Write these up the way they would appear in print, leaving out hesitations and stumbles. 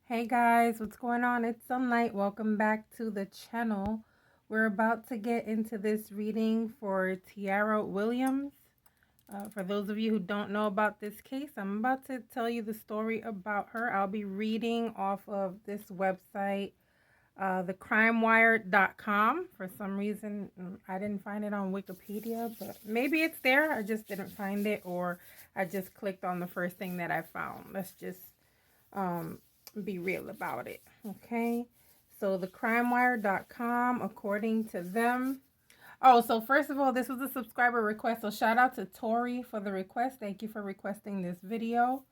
Hey guys, what's going on? It's Sunlight. Welcome back to the channel. We're about to get into this reading for Tyarra Williams. For those of you who don't know about this case, I'm about to tell you the story about her. I'll be reading off of this website, thecrimewire.com. For some reason, I didn't find it on Wikipedia, but maybe it's there. I just didn't find it, or I just clicked on the first thing that I found. Let's just um, be real about it. Okay. So thecrimewire.com, according to them. Oh, so first of all, this was a subscriber request. So shout out to Tori for the request. Thank you for requesting this video.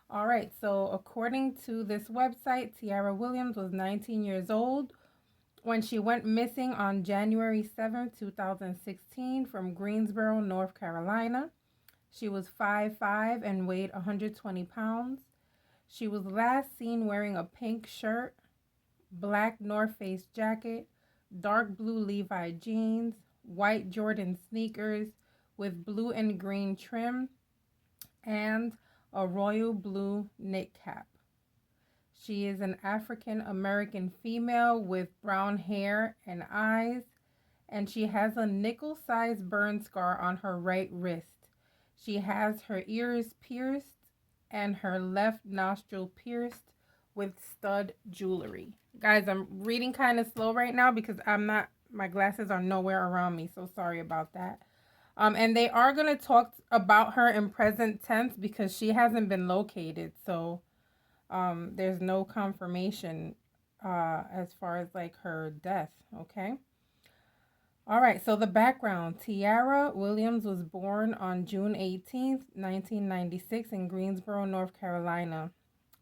All right. So according to this website, Tyarra Williams was 19 years old when she went missing on January 7th, 2016 from Greensboro, North Carolina. She was 5'5" and weighed 120 pounds. She was last seen wearing a pink shirt, black North Face jacket, dark blue Levi jeans, white Jordan sneakers with blue and green trim, and a royal blue knit cap. She is an African American female with brown hair and eyes, and she has a nickel-sized burn scar on her right wrist. She has her ears pierced and her left nostril pierced with stud jewelry. Guys, I'm reading kind of slow right now because my glasses are nowhere around me, so sorry about that. And they are going to talk about her in present tense because she hasn't been located, so there's no confirmation as far as like her death, okay? All right, so the background. Tyarra Williams was born on June 18th, 1996 in Greensboro, North Carolina.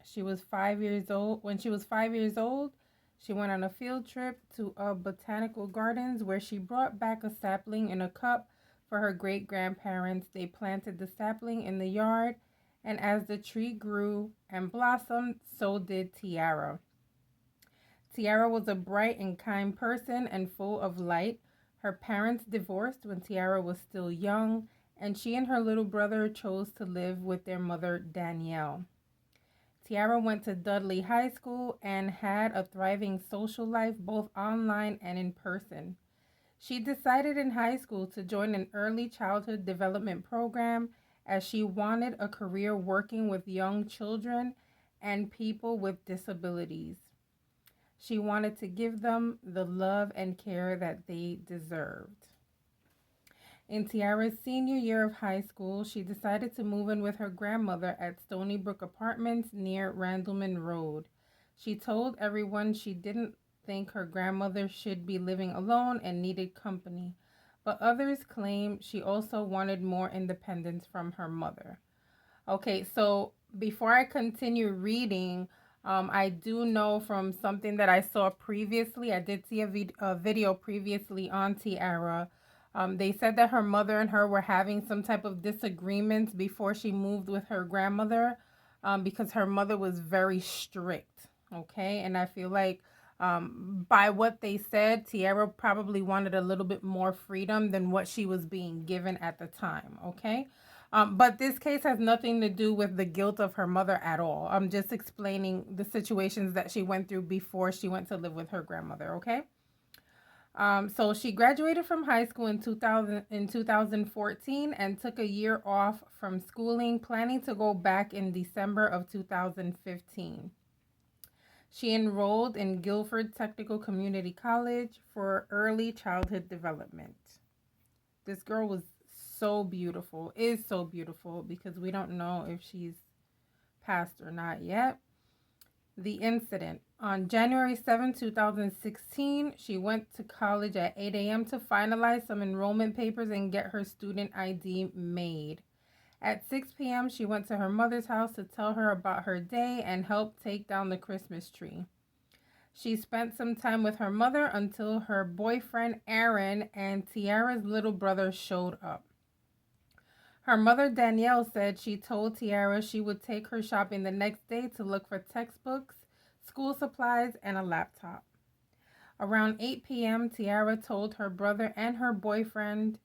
She was 5 years old. When she was 5 years old, she went on a field trip to a botanical gardens where she brought back a sapling in a cup for her great-grandparents. They planted the sapling in the yard, and as the tree grew and blossomed, so did Tyarra. Tyarra was a bright and kind person and full of light. Her parents divorced when Tyarra was still young, and she and her little brother chose to live with their mother, Danielle. Tyarra went to Dudley High School and had a thriving social life both online and in person. She decided in high school to join an early childhood development program as she wanted a career working with young children and people with disabilities. She wanted to give them the love and care that they deserved. In Tyarra's senior year of high school, she decided to move in with her grandmother at Stony Brook Apartments near Randleman Road. She told everyone she didn't think her grandmother should be living alone and needed company, but others claim she also wanted more independence from her mother. Okay, so before I continue reading, I do know from something that I saw previously, I did see a video previously on Tyarra. They said that her mother and her were having some type of disagreements before she moved with her grandmother, because her mother was very strict. Okay, and I feel like by what they said, Tyarra probably wanted a little bit more freedom than what she was being given at the time. Okay. But this case has nothing to do with the guilt of her mother at all. I'm just explaining the situations that she went through before she went to live with her grandmother, okay? So she graduated from high school in 2014 and took a year off from schooling, planning to go back in December of 2015. She enrolled in Guilford Technical Community College for early childhood development. This girl was so beautiful, is so beautiful, because we don't know if she's passed or not yet. The incident. On January 7, 2016, she went to college at 8 a.m. to finalize some enrollment papers and get her student ID made. At 6 p.m., she went to her mother's house to tell her about her day and help take down the Christmas tree. She spent some time with her mother until her boyfriend, Aaron, and Tyarra's little brother showed up. Her mother, Danielle, said she told Tyarra she would take her shopping the next day to look for textbooks, school supplies, and a laptop. Around 8 p.m., Tyarra told her brother and her boyfriend,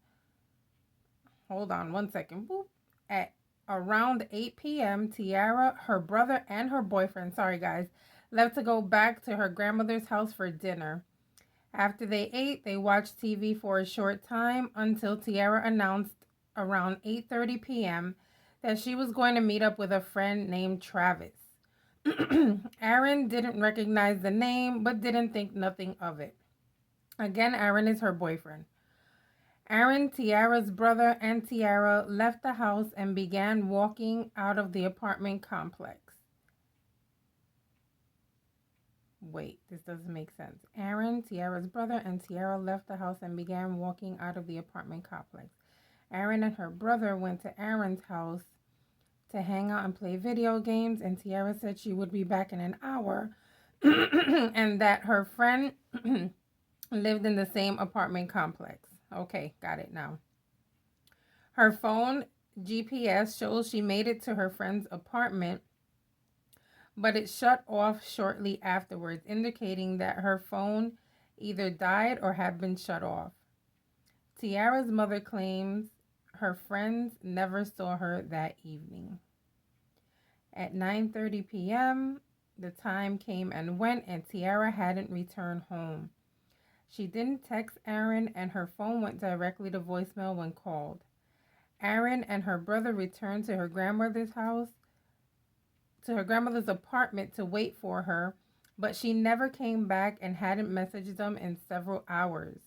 hold on one second, boop. At around 8 p.m., Tyarra, her brother, and her boyfriend, sorry guys, left to go back to her grandmother's house for dinner. After they ate, they watched TV for a short time until Tyarra announced around 8:30 p.m. that she was going to meet up with a friend named Travis. Aaron didn't recognize the name but didn't think nothing of it. Again, Aaron is her boyfriend. Aaron, Tyarra's brother, and Tyarra left the house and began walking out of the apartment complex. Wait, this doesn't make sense. Aaron, Tyarra's brother, and Tyarra left the house and began walking out of the apartment complex. Aaron and her brother went to Aaron's house to hang out and play video games, and Tyarra said she would be back in an hour and that her friend lived in the same apartment complex. Okay, got it now. Her phone GPS shows she made it to her friend's apartment, but it shut off shortly afterwards, indicating that her phone either died or had been shut off. Tyarra's mother claims her friends never saw her that evening. At 9:30 p.m., the time came and went, and Tyarra hadn't returned home. She didn't text Aaron, and her phone went directly to voicemail when called. Aaron and her brother returned to her grandmother's house, to her grandmother's apartment to wait for her, but she never came back and hadn't messaged them in several hours.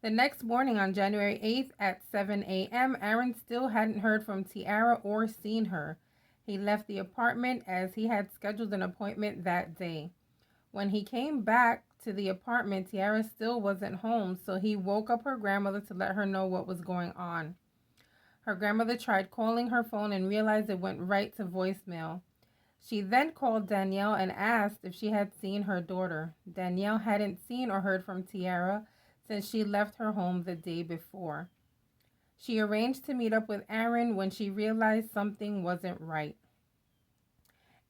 The next morning on January 8th at 7 a.m., Aaron still hadn't heard from Tyarra or seen her. He left the apartment as he had scheduled an appointment that day. When he came back to the apartment, Tyarra still wasn't home, so he woke up her grandmother to let her know what was going on. Her grandmother tried calling her phone and realized it went right to voicemail. She then called Danielle and asked if she had seen her daughter. Danielle hadn't seen or heard from Tyarra since she left her home the day before. She arranged to meet up with Aaron when she realized something wasn't right.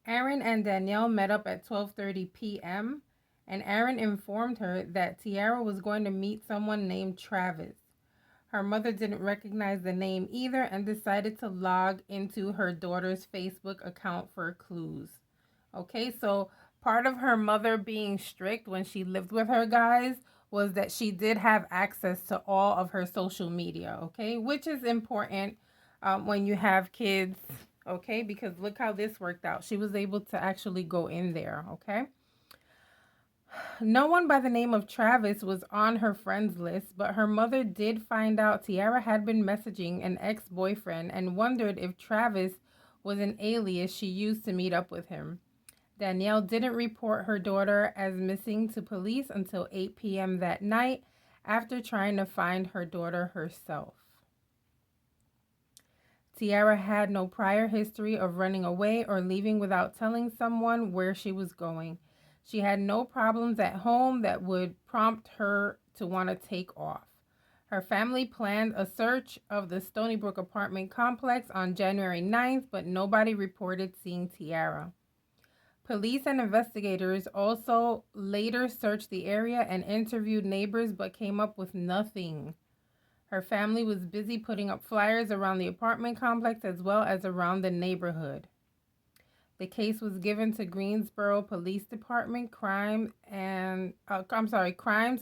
Aaron and Danielle met up at 12:30 p.m., and Aaron informed her that Tyarra was going to meet someone named Travis. Her mother didn't recognize the name either and decided to log into her daughter's Facebook account for clues. Okay, so part of her mother being strict when she lived with her, guys, was that she did have access to all of her social media, okay, which is important when you have kids, okay, because look how this worked out. She was able to actually go in there, okay. No one by the name of Travis was on her friends list, but her mother did find out Tyarra had been messaging an ex-boyfriend and wondered if Travis was an alias she used to meet up with him. Danielle didn't report her daughter as missing to police until 8 p.m. that night after trying to find her daughter herself. Tyarra had no prior history of running away or leaving without telling someone where she was going. She had no problems at home that would prompt her to want to take off. Her family planned a search of the Stony Brook apartment complex on January 9th, but nobody reported seeing Tyarra. Police and investigators also later searched the area and interviewed neighbors, but came up with nothing. Her family was busy putting up flyers around the apartment complex as well as around the neighborhood. The case was given to Greensboro Police Department Crimes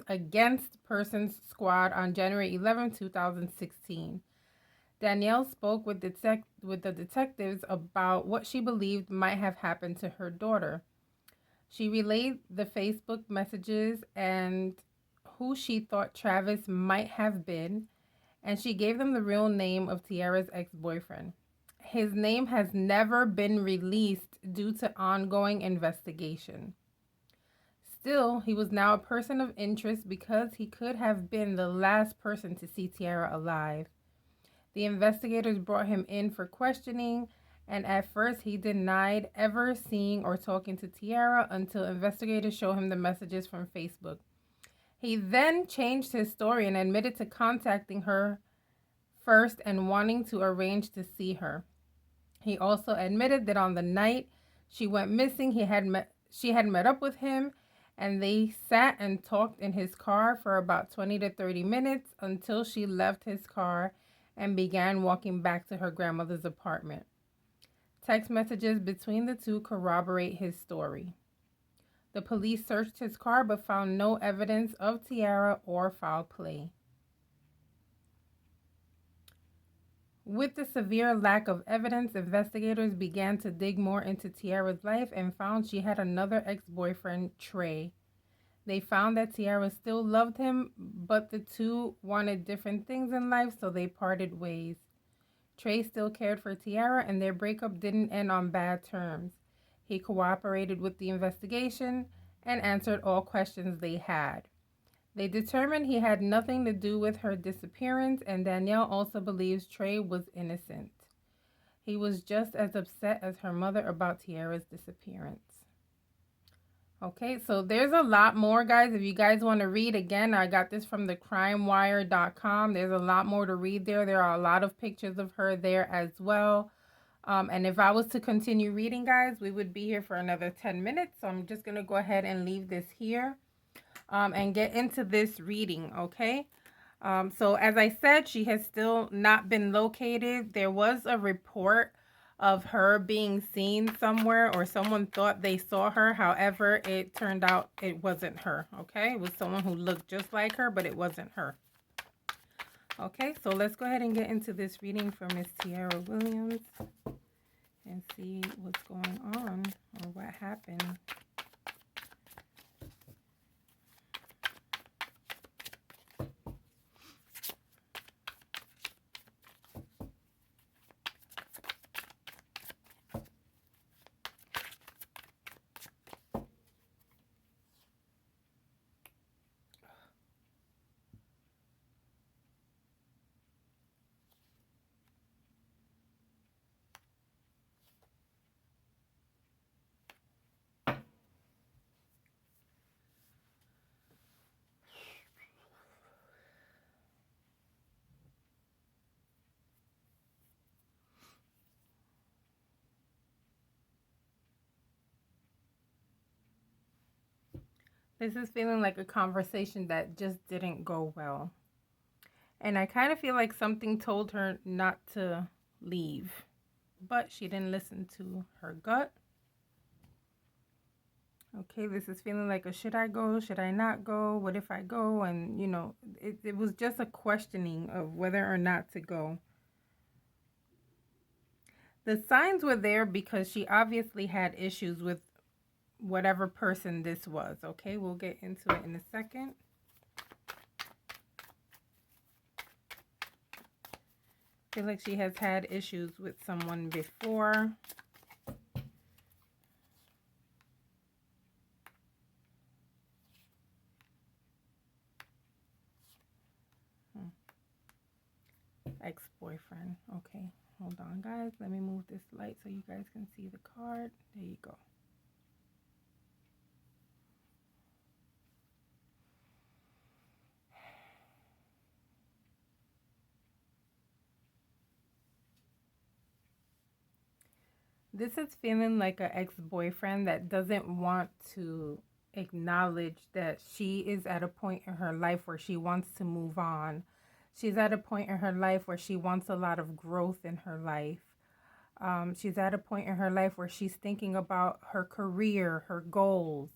Against Persons Squad on January 11, 2016. Danielle spoke with the detectives about what she believed might have happened to her daughter. She relayed the Facebook messages and who she thought Travis might have been, and she gave them the real name of Tyarra's ex-boyfriend. His name has never been released due to ongoing investigation. Still, he was now a person of interest because he could have been the last person to see Tyarra alive. The investigators brought him in for questioning, and at first he denied ever seeing or talking to Tyarra until investigators showed him the messages from Facebook. He then changed his story and admitted to contacting her first and wanting to arrange to see her. He also admitted that on the night she went missing, she had met up with him, and they sat and talked in his car for about 20 to 30 minutes until she left his car and began walking back to her grandmother's apartment. Text messages between the two corroborate his story. The police searched his car but found no evidence of Tyarra or foul play. With the severe lack of evidence, investigators began to dig more into Tyarra's life and found she had another ex-boyfriend, Trey. They found that Tyarra still loved him, but the two wanted different things in life, so they parted ways. Trey still cared for Tyarra, and their breakup didn't end on bad terms. He cooperated with the investigation and answered all questions they had. They determined he had nothing to do with her disappearance, and Danielle also believes Trey was innocent. He was just as upset as her mother about Tyarra's disappearance. Okay, so there's a lot more, guys. If you guys want to read, again, I got this from thecrimewire.com. There's a lot more to read there. There are a lot of pictures of her there as well. And if I was to continue reading, guys, we would be here for another 10 minutes. So I'm just going to go ahead and leave this here and get into this reading, okay? So as I said, she has still not been located. There was a report of her being seen somewhere, or someone thought they saw her. However, it turned out it wasn't her, okay? It was someone who looked just like her, but it wasn't her. Okay, so let's go ahead and get into this reading for Miss Tyarra Williams and see what's going on or what happened. This is feeling like a conversation that just didn't go well. And I kind of feel like something told her not to leave, but she didn't listen to her gut. Okay, this is feeling like a should I go, should I not go, what if I go? And, you know, it was just a questioning of whether or not to go. The signs were there because she obviously had issues with whatever person this was. Okay, we'll get into it in a second. I feel like she has had issues with someone before. Ex-boyfriend. Okay, hold on, guys. Let me move this light so you guys can see the card. There you go. This is feeling like an ex-boyfriend that doesn't want to acknowledge that she is at a point in her life where she wants to move on. She's at a point in her life where she wants a lot of growth in her life. She's at a point in her life where she's thinking about her career, her goals.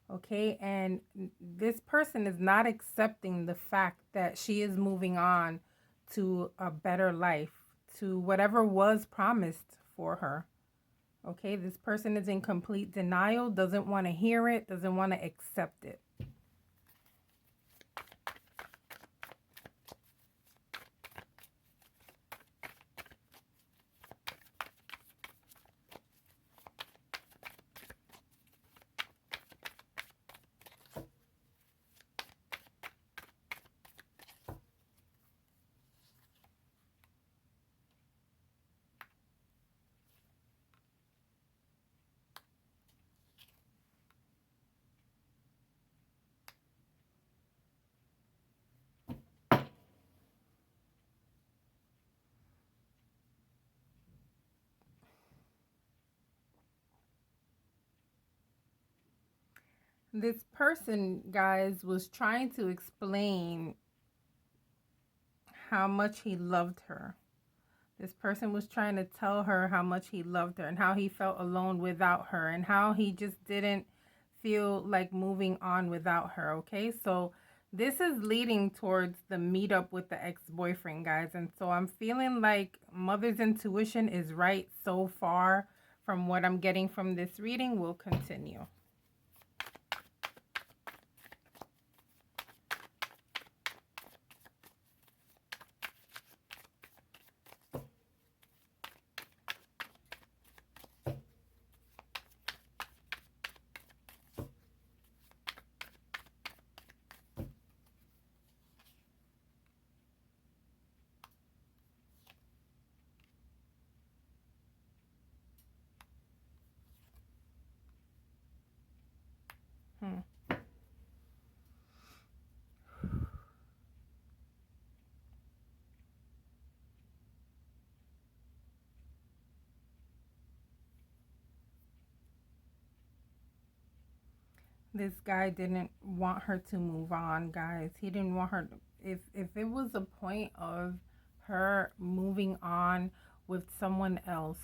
Okay, and this person is not accepting the fact that she is moving on to a better life, to whatever was promised for her. Okay, this person is in complete denial, doesn't want to hear it, doesn't want to accept it. This person, guys, was trying to explain how much he loved her. This person was trying to tell her how much he loved her and how he felt alone without her and how he just didn't feel like moving on without her, okay? So this is leading towards the meetup with the ex-boyfriend, guys. And so I'm feeling like Mother's intuition is right so far from what I'm getting from this reading. We'll continue. This guy didn't want her to move on, guys. He didn't want her to, if it was a point of her moving on with someone else,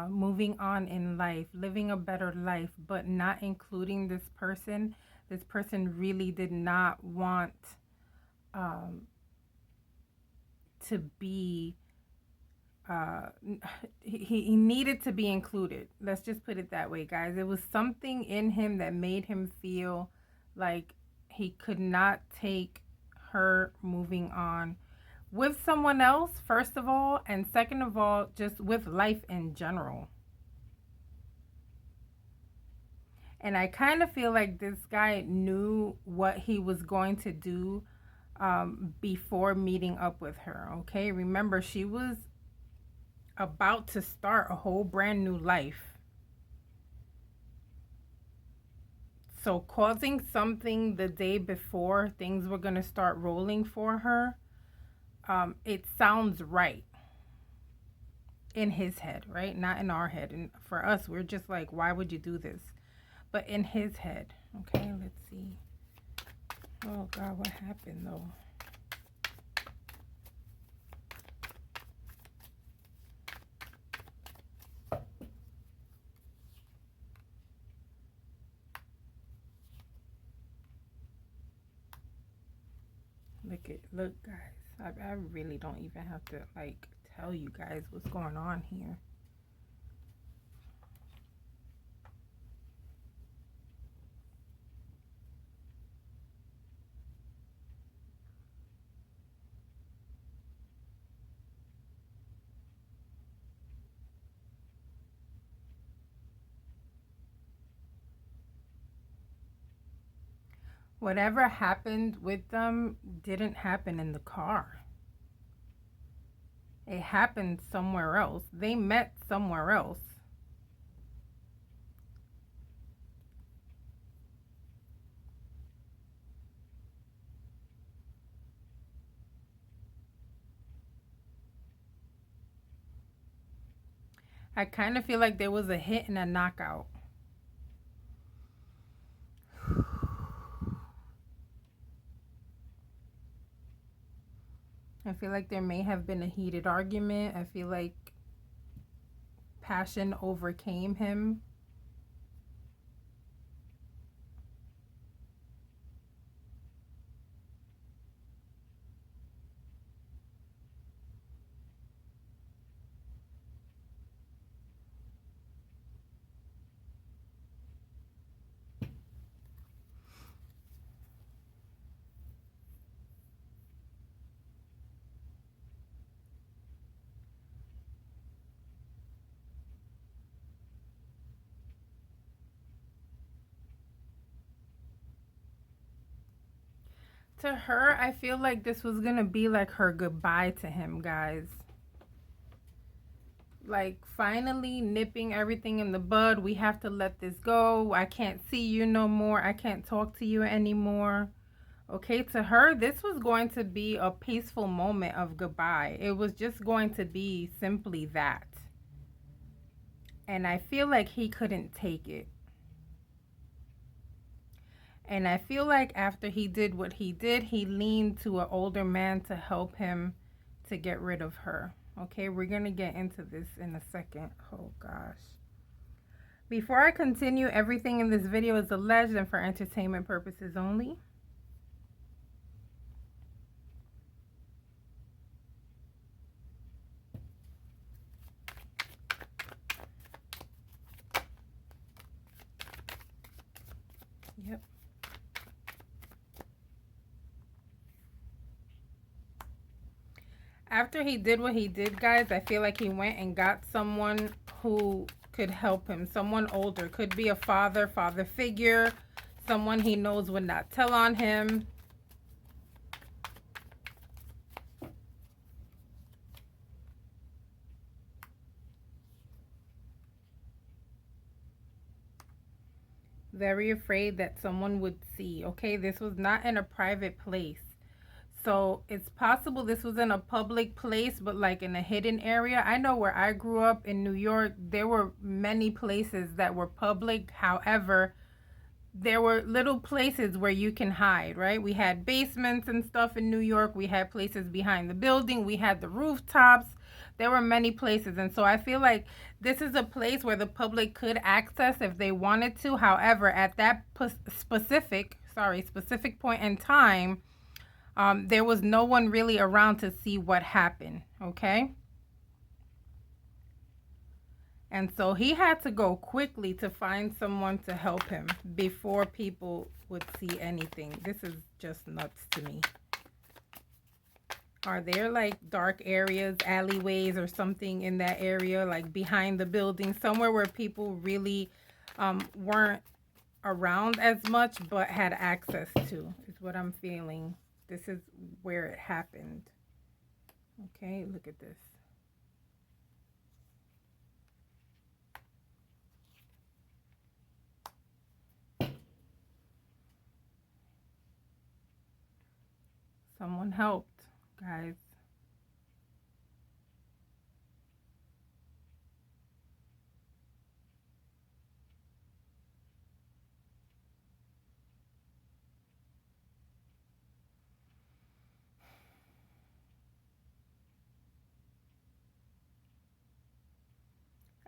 moving on in life, living a better life, but not including this person really did not want to be he needed to be included. Let's just put it that way, guys. It was something in him that made him feel like he could not take her moving on with someone else, first of all, and second of all, just with life in general. And I kind of feel like this guy knew what he was going to do before meeting up with her, okay? Remember, she was about to start a whole brand new life. So causing something the day before things were going to start rolling for her, it sounds right in his head, right? Not in our head. And for us, we're just like, why would you do this? But in his head. Okay, let's see. Oh God, what happened though? Look guys, I really don't even have to like tell you guys what's going on here. Whatever happened with them didn't happen in the car. It happened somewhere else. They met somewhere else. I kind of feel like there was a hit and a knockout. I feel like there may have been a heated argument. I feel like passion overcame him. To her, I feel like this was going to be like her goodbye to him, guys. Like finally nipping everything in the bud. We have to let this go. I can't see you no more. I can't talk to you anymore. Okay, to her, this was going to be a peaceful moment of goodbye. It was just going to be simply that. And I feel like he couldn't take it. And I feel like after he did what he did, he leaned to an older man to help him to get rid of her. Okay, we're going to get into this in a second. Oh, gosh. Before I continue, everything in this video is alleged and for entertainment purposes only. Yep. After he did what he did, guys, I feel like he went and got someone who could help him. Someone older. Could be a father figure. Someone he knows would not tell on him. Very afraid that someone would see. Okay, this was not in a private place. So it's possible this was in a public place, but like in a hidden area. I know where I grew up in New York, there were many places that were public. However, there were little places where you can hide, right? We had basements and stuff in New York. We had places behind the building. We had the rooftops. There were many places. And so I feel like this is a place where the public could access if they wanted to. However, at that specific point in time, there was no one really around to see what happened, okay? And so he had to go quickly to find someone to help him before people would see anything. This is just nuts to me. Are there like dark areas, alleyways or something in that area, like behind the building, somewhere where people really weren't around as much but had access to, is what I'm feeling. This is where it happened. Okay, look at this. Someone helped, guys.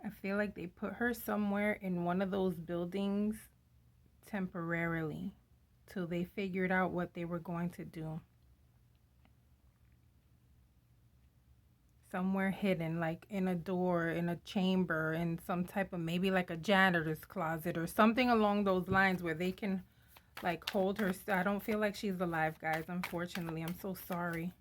I feel like they put her somewhere in one of those buildings temporarily till they figured out what they were going to do. Somewhere hidden, like in a door, in a chamber, in some type of, maybe like a janitor's closet or something along those lines where they can like hold her. I don't feel like she's alive, guys, unfortunately. I'm so sorry.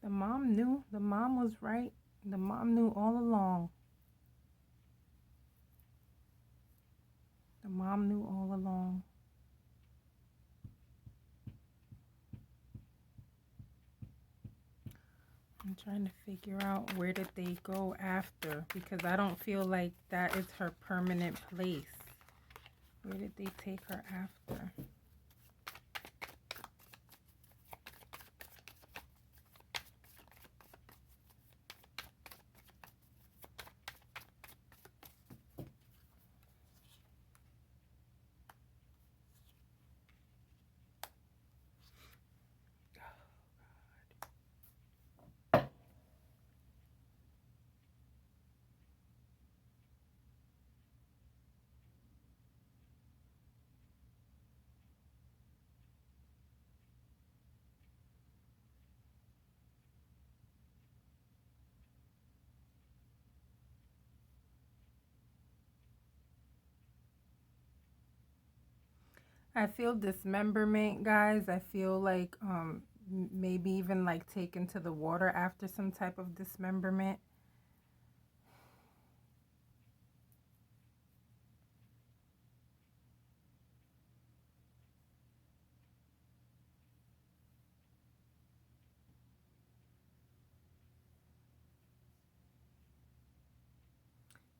The mom knew. The mom was right. The mom knew all along. The mom knew all along. I'm trying to figure out where did they go after, because I don't feel like that is her permanent place. Where did they take her after? I feel dismemberment, guys. I feel like maybe even like taken to the water after some type of dismemberment.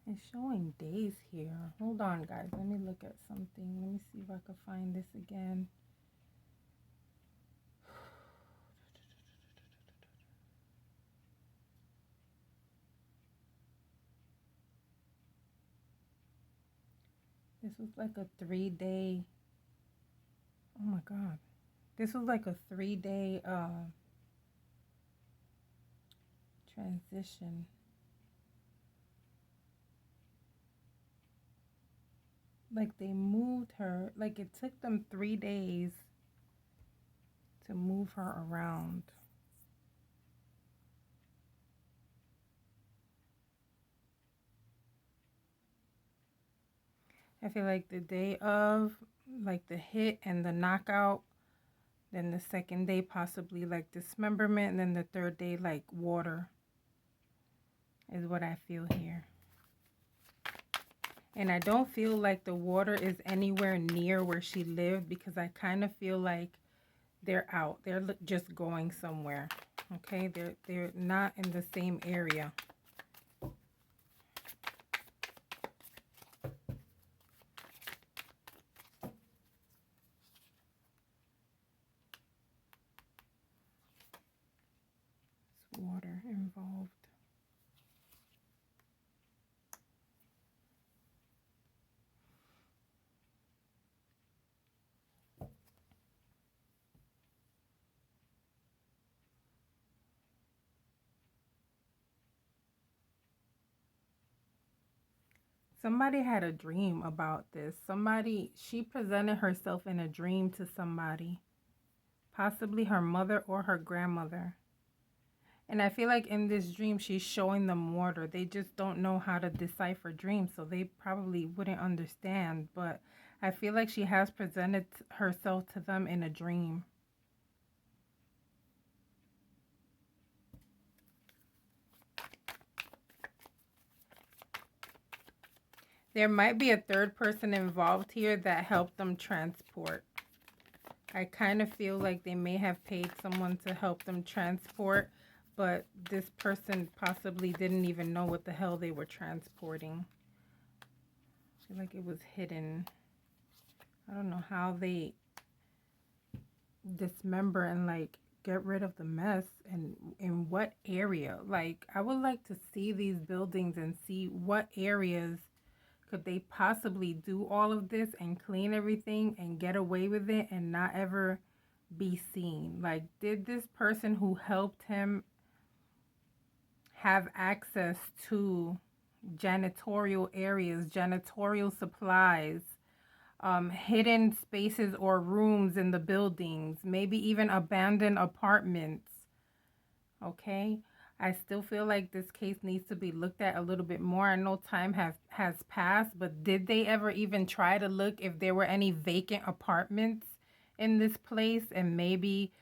It's showing days here. Hold on, guys. Let me look at something. Let me see if I can find this again. This was like a 3 day. Oh my God. This was like a 3 day transition. Like they moved her. Like it took them 3 days to move her around. I feel like the day of, like the hit and the knockout, then the second day possibly like dismemberment, and then the third day like water is what I feel here. And I don't feel like the water is anywhere near where she lived, because I kind of feel like they're out. They're just going somewhere. Okay, they're not in the same area. It's water involved. Somebody had a dream about this. She presented herself in a dream to somebody, possibly her mother or her grandmother. And I feel like in this dream, she's showing them water. They just don't know how to decipher dreams, so they probably wouldn't understand. But I feel like she has presented herself to them in a dream. There might be a third person involved here that helped them transport. I kind of feel like they may have paid someone to help them transport, but this person possibly didn't even know what the hell they were transporting. I feel like it was hidden. I don't know how they dismember and like get rid of the mess, and in what area. Like I would like to see these buildings and see what areas could they possibly do all of this and clean everything and get away with it and not ever be seen. Like, did this person who helped him have access to janitorial areas, janitorial supplies, hidden spaces or rooms in the buildings, maybe even abandoned apartments? Okay. I still feel like this case needs to be looked at a little bit more. I know time has passed, but did they ever even try to look if there were any vacant apartments in this place, and maybe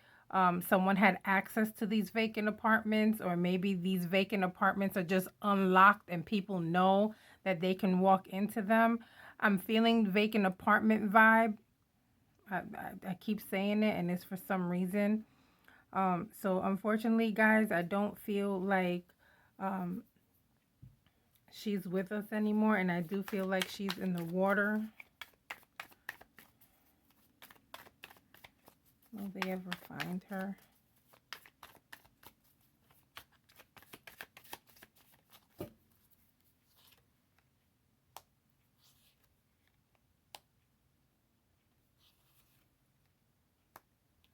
someone had access to these vacant apartments, or maybe these vacant apartments are just unlocked and people know that they can walk into them? I'm feeling vacant apartment vibe. I keep saying it, and it's for some reason. So unfortunately, guys, I don't feel like um, she's with us anymore, and I do feel like she's in the water. Will they ever find her?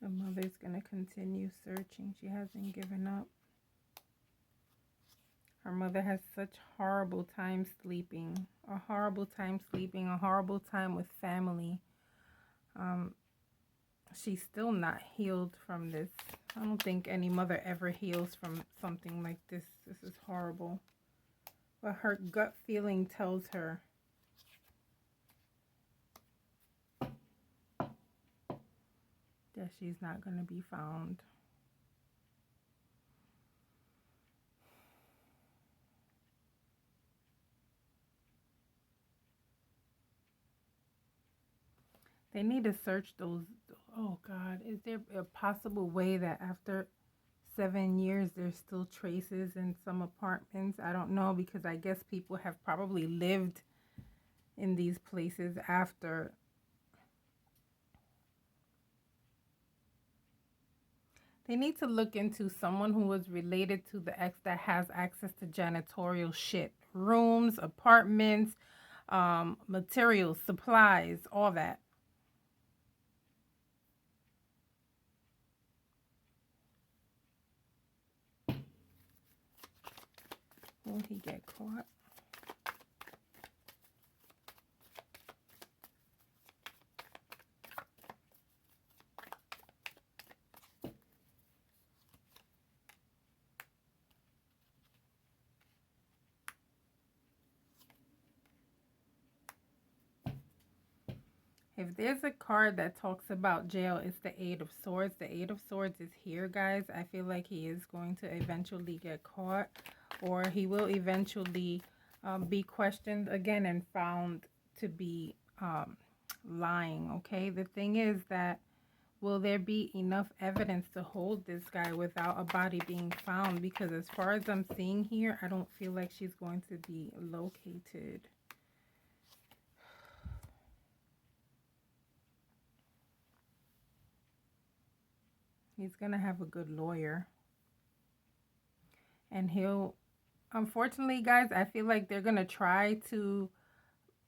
The mother's gonna continue searching. She hasn't given up. Her mother has such horrible time sleeping, a horrible time sleeping, a horrible time with family. She's still not healed from this. I don't think any mother ever heals from something like this. This is horrible. But her gut feeling tells her that she's not going to be found. They need to search those. Oh God, is there a possible way that after 7 years there's still traces in some apartments? I don't know, because I guess people have probably lived in these places after. They need to look into someone who was related to the ex that has access to janitorial shit, rooms, apartments, materials, supplies, all that. Will he get caught? If there's a card that talks about jail, it's the Eight of Swords. The Eight of Swords is here, guys. I feel like he is going to eventually get caught, or he will eventually be questioned again and found to be lying, okay? The thing is that will there be enough evidence to hold this guy without a body being found? Because as far as I'm seeing here, I don't feel like she's going to be located. He's going to have a good lawyer. And he'll, unfortunately, guys, I feel like they're going to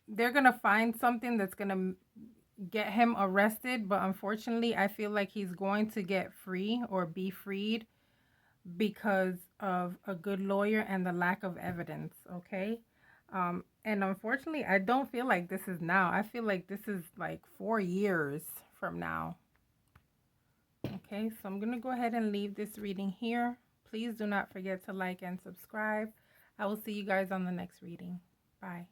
they're going to find something that's going to get him arrested. But unfortunately, I feel like he's going to get free or be freed because of a good lawyer and the lack of evidence, okay? And unfortunately, I don't feel like this is now. I feel like this is like 4 years from now. Okay, so I'm going to go ahead and leave this reading here. Please do not forget to like and subscribe. I will see you guys on the next reading. Bye.